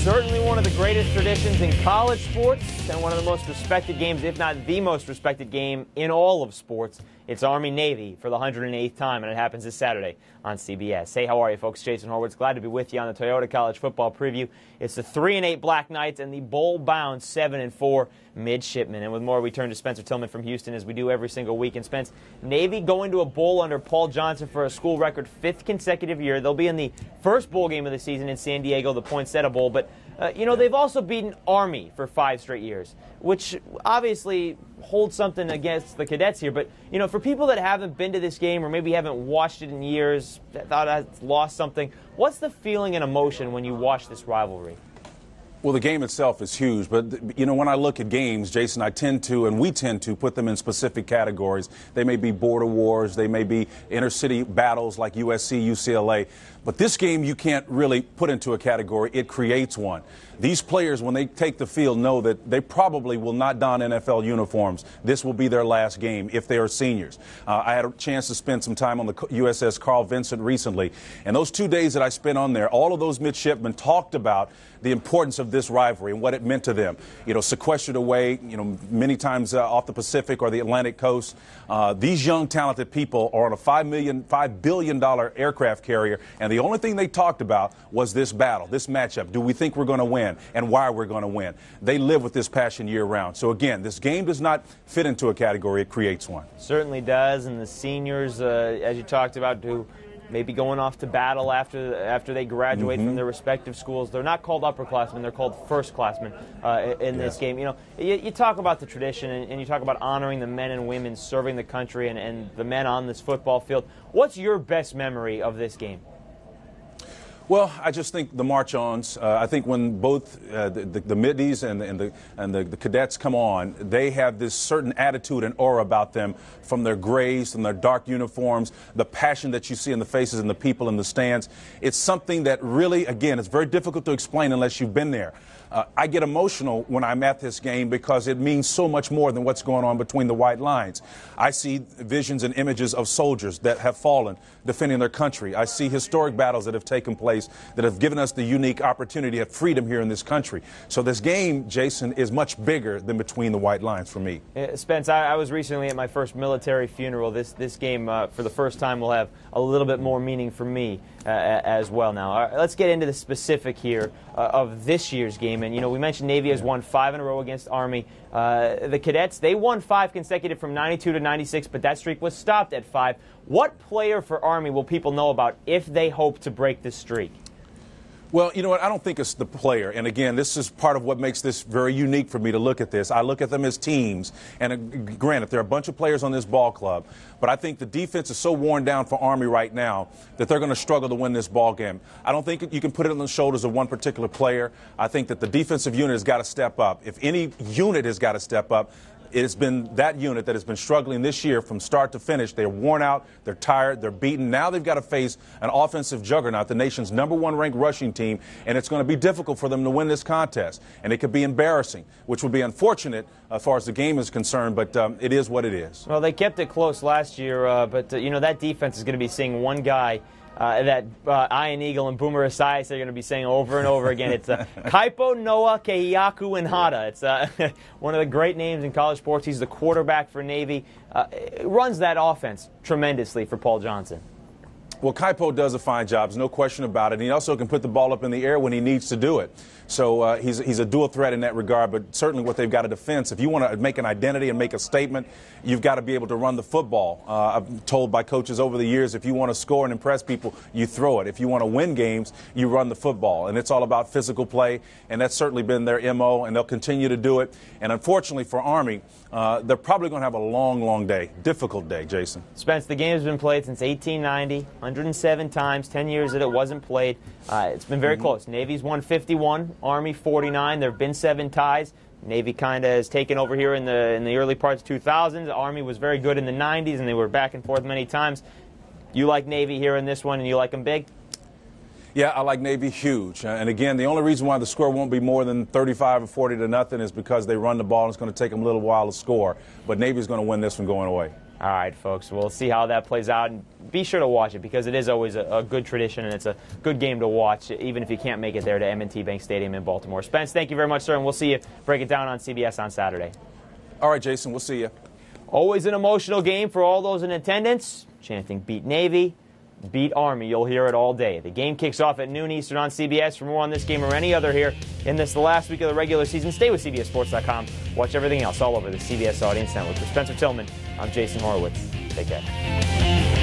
Certainly one of the greatest traditions in college sports and one of the most respected games, if not the most respected game in all of sports. It's Army-Navy for the 108th time, and it happens this Saturday on CBS. Hey, how are you, folks? Jason Horowitz, glad to be with you on the Toyota College Football Preview. It's the 3-8 Black Knights and the bowl-bound 7-4 Midshipmen. And with more, we turn to Spencer Tillman from Houston, as we do every single week. And Spence, Navy going to a bowl under Paul Johnson for a school record 5th consecutive year. They'll be in the first bowl game of the season in San Diego, the Poinsettia Bowl. But, they've also beaten Army for 5 straight years, which obviously holds something against the cadets here. But, for people that haven't been to this game or maybe haven't watched it in years, that thought it's lost something, what's the feeling and emotion when you watch this rivalry? Well, the game itself is huge, but, when I look at games, Jason, we tend to put them in specific categories. They may be border wars, they may be inner-city battles like USC, UCLA, but this game you can't really put into a category. It creates one. These players, when they take the field, know that they probably will not don NFL uniforms. This will be their last game if they are seniors. I had a chance to spend some time on the USS Carl Vinson recently, and those 2 days that I spent on there, all of those midshipmen talked about the importance of this rivalry and what it meant to them. Sequestered away, many times off the Pacific or the Atlantic coast. These young, talented people are on a $5 billion aircraft carrier, and the only thing they talked about was this battle, this matchup. Do we think we're going to win, and why we're going to win? They live with this passion year-round. So, again, this game does not fit into a category. It creates one. Certainly does, and the seniors, as you talked about, do maybe going off to battle after they graduate from their respective schools. They're not called upperclassmen, they're called firstclassmen in this game. You talk about the tradition and you talk about honoring the men and women serving the country and the men on this football field. What's your best memory of this game? Well, I just think the march-ons. I think when both the middies and the cadets come on, they have this certain attitude and aura about them, from their grays and their dark uniforms, the passion that you see in the faces and the people in the stands. It's something that really, again, it's very difficult to explain unless you've been there. I get emotional when I'm at this game because it means so much more than what's going on between the white lines. I see visions and images of soldiers that have fallen defending their country. I see historic battles that have taken place that have given us the unique opportunity of freedom here in this country. So this game, Jason, is much bigger than between the white lines for me. Spence, I was recently at my first military funeral. This game, for the first time, will have a little bit more meaning for me as well now. Let's get into the specific here of this year's game. And, we mentioned Navy has won 5 in a row against Army. The cadets, they won 5 consecutive from 92 to 96, but that streak was stopped at 5. What player for Army will people know about if they hope to break this streak? Well, you know what? I don't think it's the player. And again, this is part of what makes this very unique for me to look at this. I look at them as teams. And granted, there are a bunch of players on this ball club. But I think the defense is so worn down for Army right now that they're going to struggle to win this ball game. I don't think you can put it on the shoulders of one particular player. I think that the defensive unit has got to step up. If any unit has got to step up, it has been that unit that has been struggling this year from start to finish. They're worn out, they're tired, they're beaten. Now they've got to face an offensive juggernaut, the nation's #1 ranked rushing team, and it's going to be difficult for them to win this contest. And it could be embarrassing, which would be unfortunate as far as the game is concerned, but it is what it is. Well, they kept it close last year, but that defense is going to be seeing one guy that Ian Eagle and Boomer Esiason are going to be saying over and over again. It's Kaipo Noah Kehiaku Nhata. It's one of the great names in college sports. He's the quarterback for Navy. Runs that offense tremendously for Paul Johnson. Well, Kaipo does a fine job, there's no question about it. He also can put the ball up in the air when he needs to do it. So he's a dual threat in that regard, but certainly what they've got a defense. If you want to make an identity and make a statement, you've got to be able to run the football. I've told by coaches over the years, if you want to score and impress people, you throw it. If you want to win games, you run the football. And it's all about physical play, and that's certainly been their MO, and they'll continue to do it. And unfortunately for Army, they're probably going to have a long, long day, difficult day, Jason. Spence, the game has been played since 1890, 107 times, 10 years that it wasn't played. It's been very close. Navy's won 51, Army 49. There have been 7 ties. Navy kind of has taken over here in the early parts of 2000s. Army was very good in the 90s, and they were back and forth many times. You like Navy here in this one, and you like them big? Yeah, I like Navy huge. And again, the only reason why the score won't be more than 35 or 40 to nothing is because they run the ball and it's going to take them a little while to score. But Navy's going to win this one going away. All right, folks, we'll see how that plays out. And be sure to watch it because it is always a good tradition and it's a good game to watch, even if you can't make it there to M&T Bank Stadium in Baltimore. Spence, thank you very much, sir, and we'll see you break it down on CBS on Saturday. All right, Jason, we'll see you. Always an emotional game for all those in attendance, chanting Beat Navy, Beat Army. You'll hear it all day. The game kicks off at noon Eastern on CBS. For more on this game or any other here in the last week of the regular season, stay with CBSSports.com. Watch everything else all over the CBS Audience Network. For Spencer Tillman, I'm Jason Horowitz. Take care.